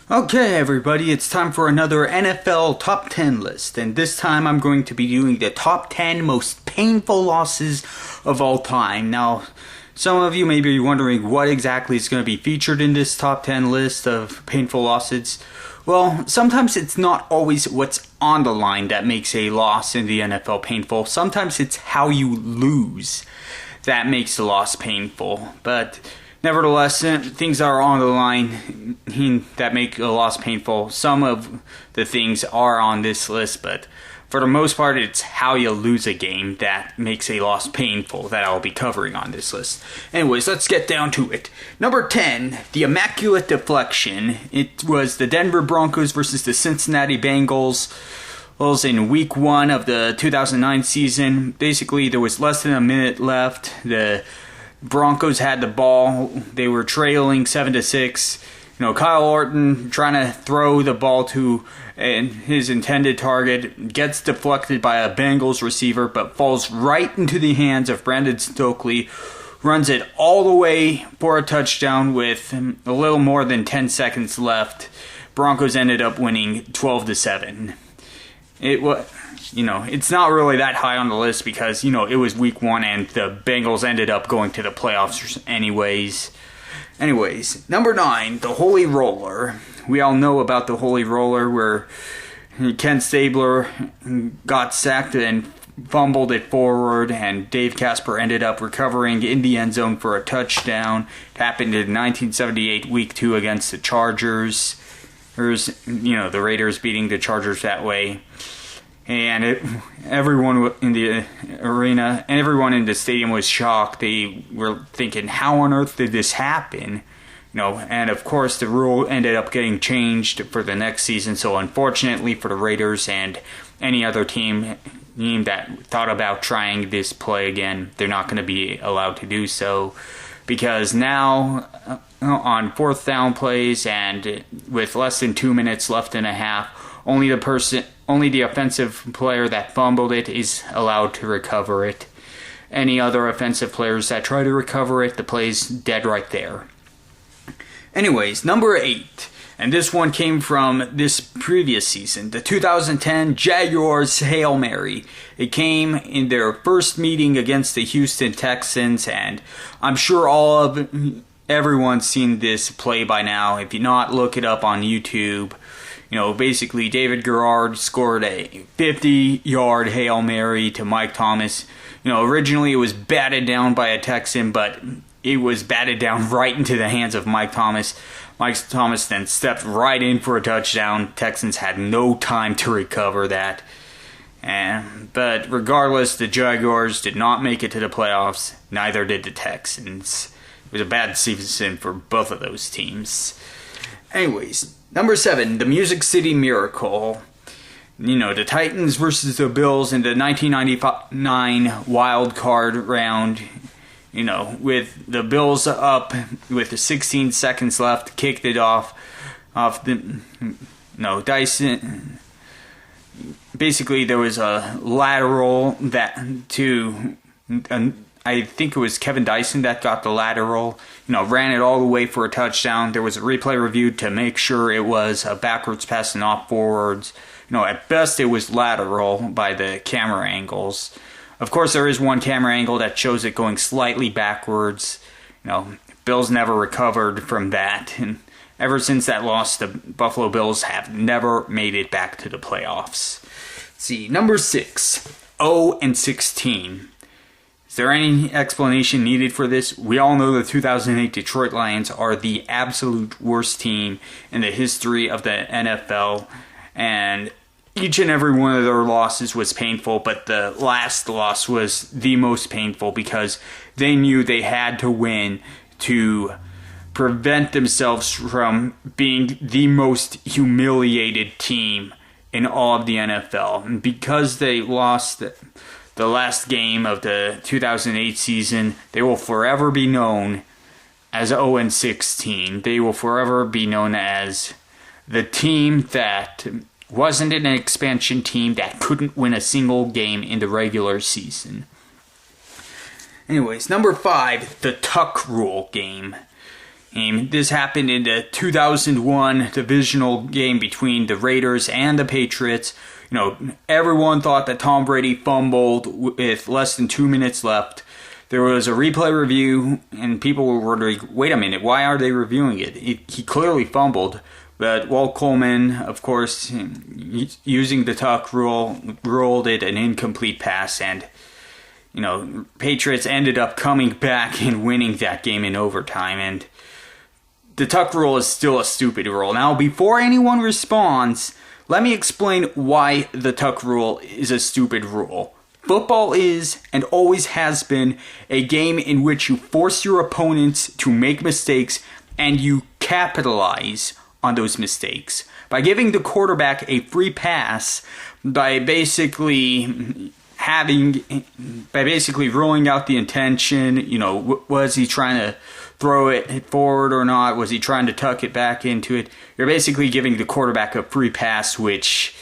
Okay, everybody, it's time for another NFL Top 10 list, and this time I'm going to be doing the top 10 most painful losses of all time. Now, some of you may be wondering what exactly is going to be featured in this top 10 list of painful losses. Well, sometimes it's not always what's on the line that makes a loss in the NFL painful. Sometimes it's how you lose that makes the loss painful. But nevertheless, things are on the line that make a loss painful. Some of the things are on this list, but for the most part, it's how you lose a game that makes a loss painful that I'll be covering on this list. Anyways, let's get down to it. Number 10, the Immaculate Deflection. It was the Denver Broncos versus the Cincinnati Bengals. Was in week 1 of the 2009 season. Basically, there was less than a minute left. The Broncos had the ball. They were trailing 7-6. Kyle Orton trying to throw the ball to his intended target, gets deflected by a Bengals receiver, but falls right into the hands of Brandon Stokely. Runs it all the way for a touchdown with a little more than 10 seconds left. Broncos ended up winning 12-7. It's not really that high on the list because, it was week 1 and the Bengals ended up going to the playoffs anyways. Number 9, the Holy Roller. We all know about the Holy Roller where Ken Stabler got sacked and fumbled it forward and Dave Casper ended up recovering in the end zone for a touchdown. It happened in 1978 week 2 against the Chargers. The Raiders beating the Chargers that way. And everyone in the arena and everyone in the stadium was shocked. They were thinking, how on earth did this happen? And of course the rule ended up getting changed for the next season. So unfortunately for the Raiders and any other team that thought about trying this play again, they're not going to be allowed to do so. Because now, on 4th down plays and with less than 2 minutes left and a half, only the offensive player that fumbled it is allowed to recover it. Any other offensive players that try to recover it, the play's dead right there. Number 8. And this one came from this previous season, the 2010 Jaguars Hail Mary. It came in their first meeting against the Houston Texans, and I'm sure everyone's seen this play by now. If you not, look it up on YouTube. Basically David Garrard scored a 50-yard Hail Mary to Mike Thomas. Originally it was batted down by a Texan, but it was batted down right into the hands of Mike Thomas. Mike Thomas then stepped right in for a touchdown. Texans had no time to recover that. But regardless, the Jaguars did not make it to the playoffs. Neither did the Texans. It was a bad season for both of those teams. Number 7, the Music City Miracle. The Titans versus the Bills in the 1999 wild card round. With the Bills up with 16 seconds left, kicked it off Dyson. Basically, there was a lateral I think it was Kevin Dyson that got the lateral, ran it all the way for a touchdown. There was a replay review to make sure it was a backwards pass and not forwards. At best it was lateral by the camera angles. Of course, there is one camera angle that shows it going slightly backwards. Bills never recovered from that. And ever since that loss, the Buffalo Bills have never made it back to the playoffs. Let's see, number 6, 0-16. Is there any explanation needed for this? We all know the 2008 Detroit Lions are the absolute worst team in the history of the NFL. And each and every one of their losses was painful, but the last loss was the most painful because they knew they had to win to prevent themselves from being the most humiliated team in all of the NFL. And because they lost the last game of the 2008 season, they will forever be known as 0-16. They will forever be known as the team that wasn't an expansion team that couldn't win a single game in the regular season. Number 5, the Tuck Rule game. This happened in the 2001 divisional game between the Raiders and the Patriots. Everyone thought that Tom Brady fumbled with less than 2 minutes left. There was a replay review, and people were wondering, wait a minute, why are they reviewing it? He clearly fumbled. But Walt Coleman, of course, using the tuck rule, ruled it an incomplete pass, and Patriots ended up coming back and winning that game in overtime. And the tuck rule is still a stupid rule. Now, before anyone responds, let me explain why the tuck rule is a stupid rule. Football is, and always has been, a game in which you force your opponents to make mistakes and you capitalize on those mistakes. By giving the quarterback a free pass, by basically ruling out the intention, was he trying to throw it forward or not? Was he trying to tuck it back into it? You're basically giving the quarterback a free pass, which,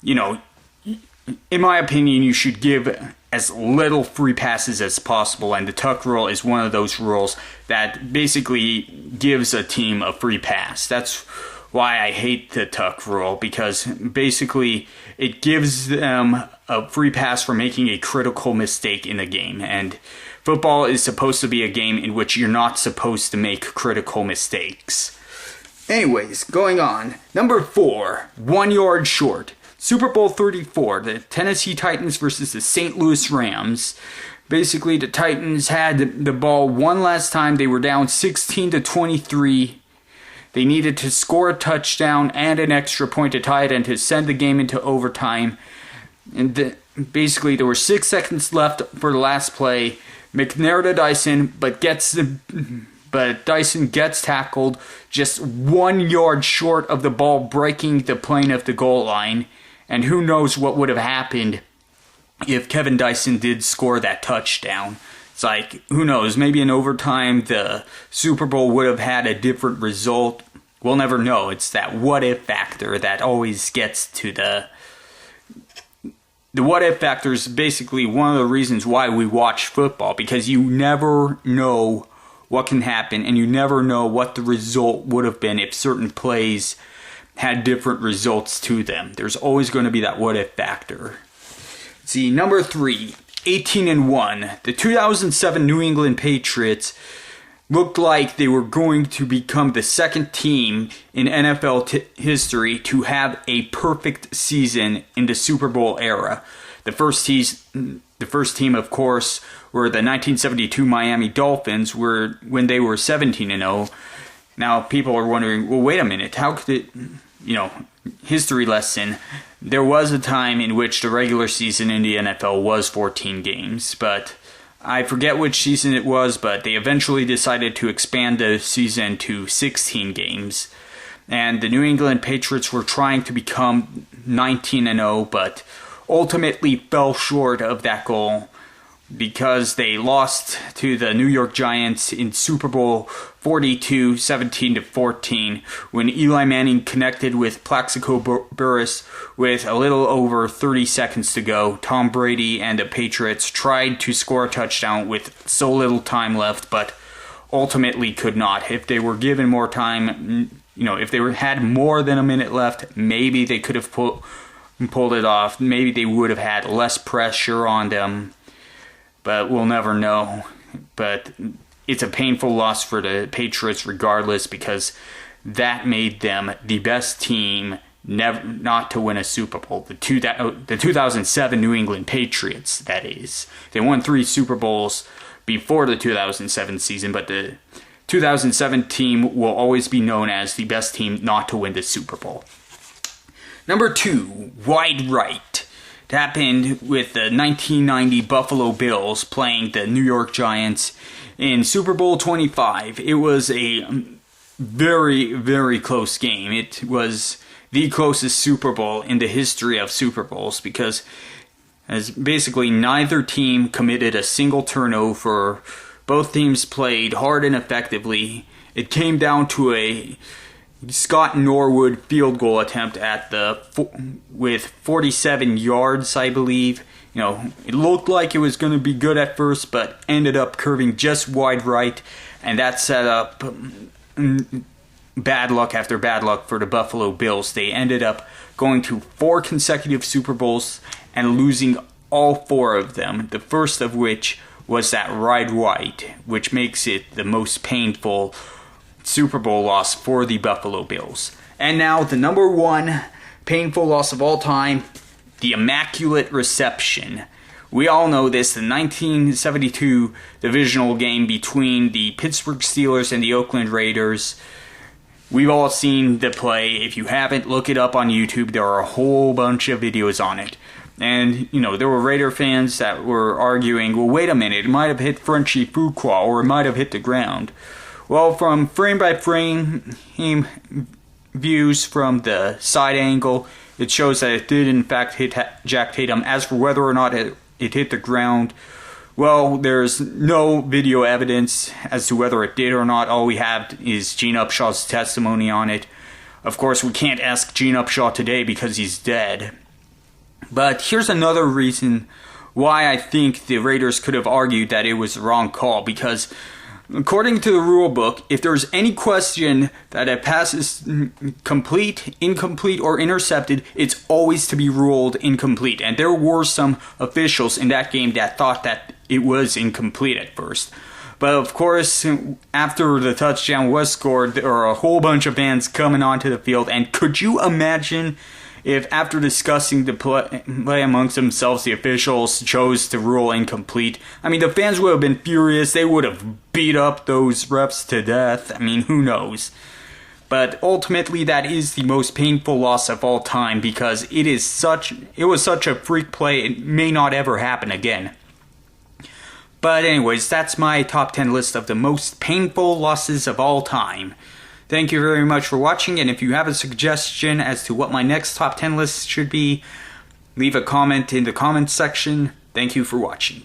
in my opinion, you should give as little free passes as possible, and the tuck rule is one of those rules that basically gives a team a free pass. That's why I hate the tuck rule, because basically it gives them a free pass for making a critical mistake in the game, and football is supposed to be a game in which you're not supposed to make critical mistakes. Anyways, going on. Number 4, 1 yard short. Super Bowl 34, the Tennessee Titans versus the St. Louis Rams. Basically, the Titans had the ball one last time. They were down 16-23. They needed to score a touchdown and an extra point to tie it and to send the game into overtime. And basically, there were 6 seconds left for the last play. McNair to Dyson, but Dyson gets tackled just 1 yard short of the ball breaking the plane of the goal line. And who knows what would have happened if Kevin Dyson did score that touchdown. It's like, who knows, maybe in overtime the Super Bowl would have had a different result. We'll never know. It's that what-if factor that always gets to the what-if factor is basically one of the reasons why we watch football, because you never know what can happen, and you never know what the result would have been if certain plays had different results to them. There's always going to be that what-if factor. See, number 3, 18-1. The 2007 New England Patriots looked like they were going to become the second team in NFL history to have a perfect season in the Super Bowl era. The first team, of course, were the 1972 Miami Dolphins, when they were 17-0. Now, people are wondering, well, wait a minute, how could it, history lesson. There was a time in which the regular season in the NFL was 14 games, but I forget which season it was, but they eventually decided to expand the season to 16 games. And the New England Patriots were trying to become 19-0, but ultimately fell short of that goal because they lost to the New York Giants in Super Bowl 42, 17-14, when Eli Manning connected with Plaxico Burress with a little over 30 seconds to go. Tom Brady and the Patriots tried to score a touchdown with so little time left, but ultimately could not. If they were given more time, if they had more than a minute left, maybe they could have pulled it off. Maybe they would have had less pressure on them. But we'll never know. But it's a painful loss for the Patriots regardless, because that made them the best team not to win a Super Bowl. The 2007 New England Patriots, that is. They won 3 Super Bowls before the 2007 season, but the 2007 team will always be known as the best team not to win the Super Bowl. Number 2, wide right. It happened with the 1990 Buffalo Bills playing the New York Giants in Super Bowl 25. It was a very, very close game. It was the closest Super Bowl in the history of Super Bowls, because as basically neither team committed a single turnover. Both teams played hard and effectively. It came down to a Scott Norwood field goal attempt with 47 yards, I believe. It looked like it was going to be good at first, but ended up curving just wide right, and that set up bad luck after bad luck for the Buffalo Bills. They ended up going to 4 consecutive Super Bowls and losing all 4 of them. The first of which was that Ride White, which makes it the most painful Super Bowl loss for the Buffalo Bills. And now the number 1 painful loss of all time, the Immaculate Reception. We all know this, the 1972 divisional game between the Pittsburgh Steelers and the Oakland Raiders. We've all seen the play. If you haven't, look it up on YouTube. There are a whole bunch of videos on it. And, there were Raider fans that were arguing, well, wait a minute, it might have hit Frenchie Fuqua, or it might have hit the ground. Well, from frame-by-frame views from the side angle, it shows that it did in fact hit Jack Tatum. As for whether or not it hit the ground, well, there's no video evidence as to whether it did or not. All we have is Gene Upshaw's testimony on it. Of course, we can't ask Gene Upshaw today because he's dead. But here's another reason why I think the Raiders could have argued that it was the wrong call, because according to the rule book, if there's any question that a pass is complete, incomplete, or intercepted, it's always to be ruled incomplete. And there were some officials in that game that thought that it was incomplete at first. But of course, after the touchdown was scored, there are a whole bunch of fans coming onto the field. And could you imagine if after discussing the play amongst themselves, the officials chose to rule incomplete? I mean, the fans would have been furious. They would have beat up those refs to death. I mean, who knows? But ultimately, that is the most painful loss of all time, because it was such a freak play, it may not ever happen again. But anyways, that's my top 10 list of the most painful losses of all time. Thank you very much for watching, and if you have a suggestion as to what my next top 10 list should be, leave a comment in the comments section. Thank you for watching.